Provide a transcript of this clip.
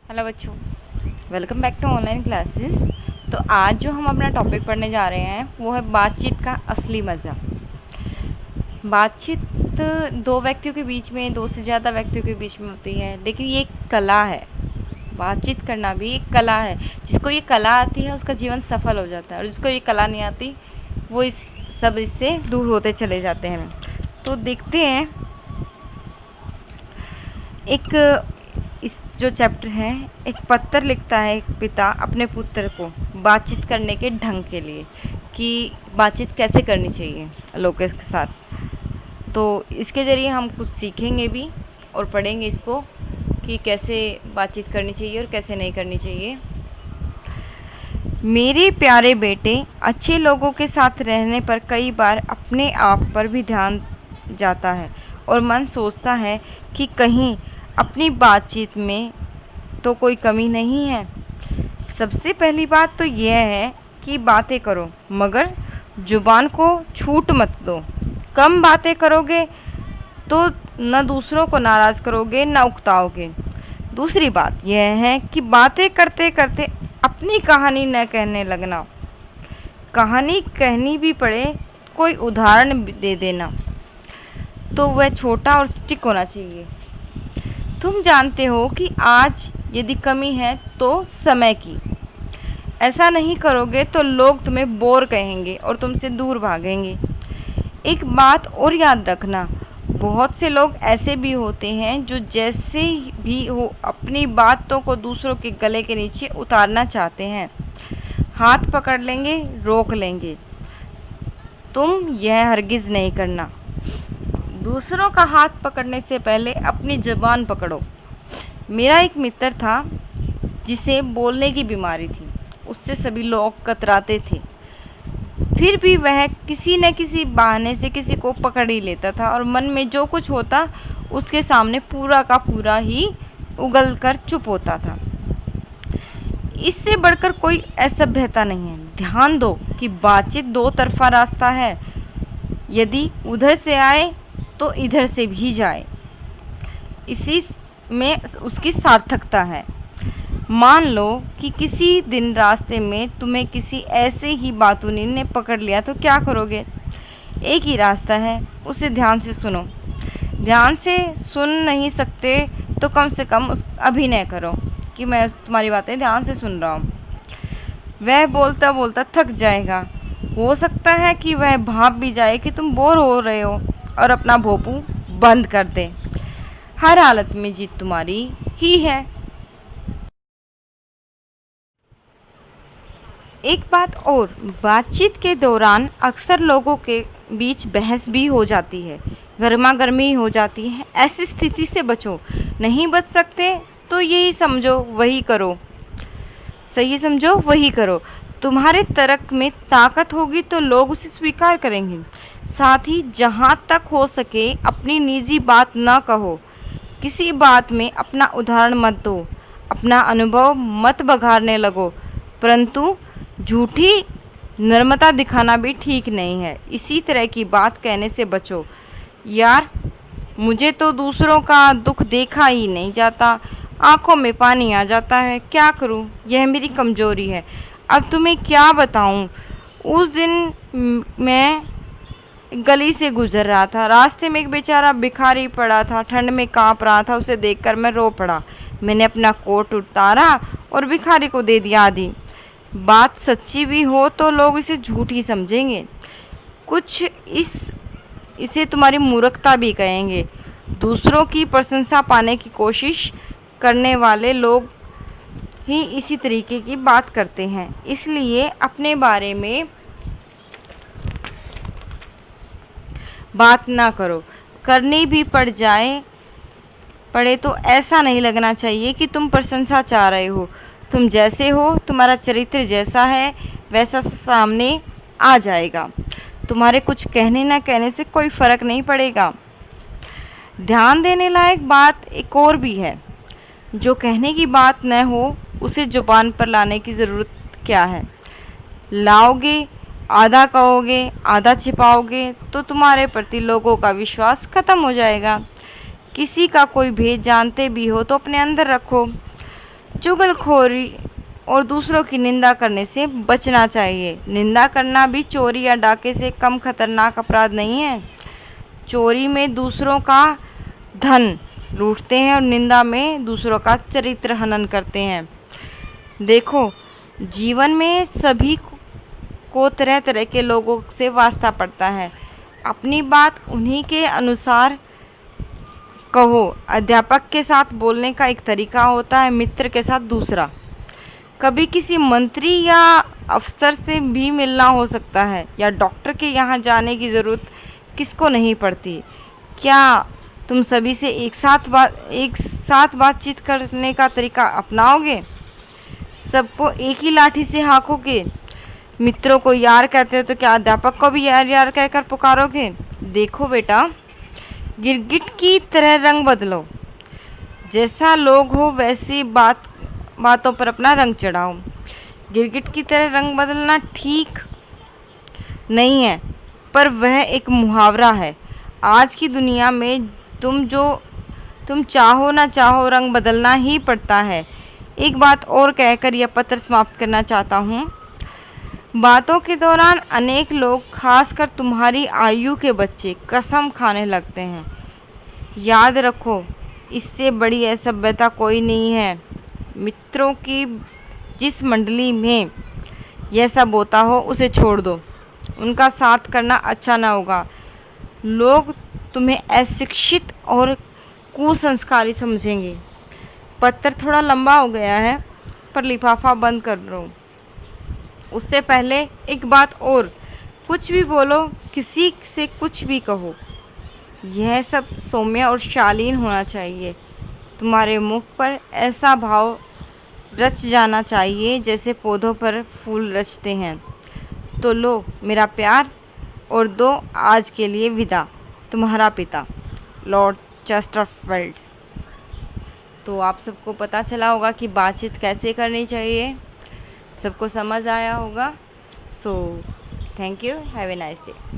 Hello बच्चों, welcome back to online classes. तो आज जो हम अपना टॉपिक पढ़ने जा रहे हैं वो है बातचीत का असली मज़ा। बातचीत दो व्यक्तियों के बीच में, दो से ज़्यादा व्यक्तियों के बीच में होती है, लेकिन ये एक कला है। बातचीत करना भी एक कला है। जिसको ये कला आती है उसका जीवन सफल हो जाता है, और जिसको ये कला नहीं आती वो इससे दूर होते चले जाते हैं। तो देखते हैं, एक इस जो चैप्टर है, एक पत्र लिखता है एक पिता अपने पुत्र को बातचीत करने के ढंग के लिए कि बातचीत कैसे करनी चाहिए लोगों के साथ। तो इसके ज़रिए हम कुछ सीखेंगे भी और पढ़ेंगे इसको कि कैसे बातचीत करनी चाहिए और कैसे नहीं करनी चाहिए। मेरे प्यारे बेटे, अच्छे लोगों के साथ रहने पर कई बार अपने आप पर भी ध्यान जाता है और मन सोचता है कि कहीं अपनी बातचीत में तो कोई कमी नहीं है। सबसे पहली बात तो यह है कि बातें करो मगर ज़ुबान को छूट मत दो। कम बातें करोगे तो न दूसरों को नाराज़ करोगे न उकताओगे। दूसरी बात यह है कि बातें करते करते अपनी कहानी न कहने लगना। कहानी कहनी भी पड़े कोई उदाहरण दे देना, तो वह छोटा और स्टिक होना चाहिए। तुम जानते हो कि आज यदि कमी है तो समय की। ऐसा नहीं करोगे तो लोग तुम्हें बोर कहेंगे और तुमसे दूर भागेंगे। एक बात और याद रखना, बहुत से लोग ऐसे भी होते हैं जो जैसे भी हो अपनी बातों को दूसरों के गले के नीचे उतारना चाहते हैं। हाथ पकड़ लेंगे, रोक लेंगे। तुम यह हरगिज़ नहीं करना। दूसरों का हाथ पकड़ने से पहले अपनी ज़बान पकड़ो। मेरा एक मित्र था जिसे बोलने की बीमारी थी। उससे सभी लोग कतराते थे, फिर भी वह किसी न किसी बहाने से किसी को पकड़ ही लेता था और मन में जो कुछ होता उसके सामने पूरा का पूरा ही उगल कर चुप होता था। इससे बढ़कर कोई असभ्यता नहीं है। ध्यान दो कि बातचीत दो तरफा रास्ता है। यदि उधर से आए तो इधर से भी जाए, इसी में उसकी सार्थकता है। मान लो कि किसी दिन रास्ते में तुम्हें किसी ऐसे ही बातूनी ने पकड़ लिया, तो क्या करोगे? एक ही रास्ता है, उसे ध्यान से सुनो। ध्यान से सुन नहीं सकते तो कम से कम अभिनय करो कि मैं तुम्हारी बातें ध्यान से सुन रहा हूँ। वह बोलता बोलता थक जाएगा। हो सकता है कि वह भाप भी जाए कि तुम बोर हो रहे हो और अपना भोंपू बंद कर दे। हर हालत में जीत तुम्हारी ही है। एक बात और, बातचीत के दौरान अक्सर लोगों के बीच बहस भी हो जाती है, गर्मा गर्मी हो जाती है। ऐसी स्थिति से बचो। नहीं बच सकते तो यही समझो वही करो, सही समझो वही करो। तुम्हारे तर्क में ताकत होगी तो लोग उसे स्वीकार करेंगे। साथ ही जहाँ तक हो सके अपनी निजी बात न कहो। किसी बात में अपना उदाहरण मत दो, अपना अनुभव मत बघारने लगो। परंतु झूठी नम्रता दिखाना भी ठीक नहीं है। इसी तरह की बात कहने से बचो। यार, मुझे तो दूसरों का दुख देखा ही नहीं जाता, आंखों में पानी आ जाता है। क्या करूं? यह मेरी कमज़ोरी है। अब तुम्हें क्या बताऊं? उस दिन मैं गली से गुजर रहा था। रास्ते में एक बेचारा भिखारी पड़ा था, ठंड में कांप रहा था। उसे देखकर मैं रो पड़ा। मैंने अपना कोट उतारा और भिखारी को दे दिया आदि। बात सच्ची भी हो तो लोग इसे झूठी समझेंगे, कुछ इसे तुम्हारी मूर्खता भी कहेंगे। दूसरों की प्रशंसा पाने की कोशिश करने वाले लोग ही इसी तरीके की बात करते हैं। इसलिए अपने बारे में बात ना करो। करनी भी पड़े तो ऐसा नहीं लगना चाहिए कि तुम प्रशंसा चाह रहे हो। तुम जैसे हो, तुम्हारा चरित्र जैसा है, वैसा सामने आ जाएगा। तुम्हारे कुछ कहने ना कहने से कोई फ़र्क नहीं पड़ेगा। ध्यान देने लायक बात एक और भी है। जो कहने की बात न हो उसे ज़ुबान पर लाने की ज़रूरत क्या है? लाओगे, आधा कहोगे, आधा छिपाओगे तो तुम्हारे प्रति लोगों का विश्वास खत्म हो जाएगा। किसी का कोई भेद जानते भी हो तो अपने अंदर रखो। चुगलखोरी और दूसरों की निंदा करने से बचना चाहिए। निंदा करना भी चोरी या डाके से कम खतरनाक अपराध नहीं है। चोरी में दूसरों का धन लूटते हैं और निंदा में दूसरों का चरित्र हनन करते हैं। देखो, जीवन में सभी को तरह तरह के लोगों से वास्ता पड़ता है। अपनी बात उन्हीं के अनुसार कहो। अध्यापक के साथ बोलने का एक तरीका होता है, मित्र के साथ दूसरा। कभी किसी मंत्री या अफसर से भी मिलना हो सकता है, या डॉक्टर के यहाँ जाने की ज़रूरत किसको नहीं पड़ती। क्या तुम सभी से एक साथ बातचीत करने का तरीका अपनाओगे? सबको एक ही लाठी से हाँकोगे? मित्रों को यार कहते हो तो क्या अध्यापक को भी यार यार कहकर पुकारोगे? देखो बेटा, गिरगिट की तरह रंग बदलो। जैसा लोग हो वैसी बातों पर अपना रंग चढ़ाओ। गिरगिट की तरह रंग बदलना ठीक नहीं है, पर वह एक मुहावरा है। आज की दुनिया में तुम चाहो ना चाहो रंग बदलना ही पड़ता है। एक बात और कहकर यह पत्र समाप्त करना चाहता हूँ। बातों के दौरान अनेक लोग, खासकर तुम्हारी आयु के बच्चे, कसम खाने लगते हैं। याद रखो, इससे बड़ी असभ्यता कोई नहीं है। मित्रों की जिस मंडली में यह सब होता हो उसे छोड़ दो। उनका साथ करना अच्छा ना होगा। लोग तुम्हें अशिक्षित और कुसंस्कारी समझेंगे। पत्र थोड़ा लंबा हो गया है, पर लिफाफा बंद कर दो। उससे पहले एक बात और, कुछ भी बोलो, किसी से कुछ भी कहो, यह सब सौम्य और शालीन होना चाहिए। तुम्हारे मुख पर ऐसा भाव रच जाना चाहिए जैसे पौधों पर फूल रचते हैं। तो लो मेरा प्यार, और दो आज के लिए विदा। तुम्हारा पिता, लॉर्ड चेस्टरफील्ड। तो आप सबको पता चला होगा कि बातचीत कैसे करनी चाहिए, सबको समझ आया होगा। So thank you, have a nice day.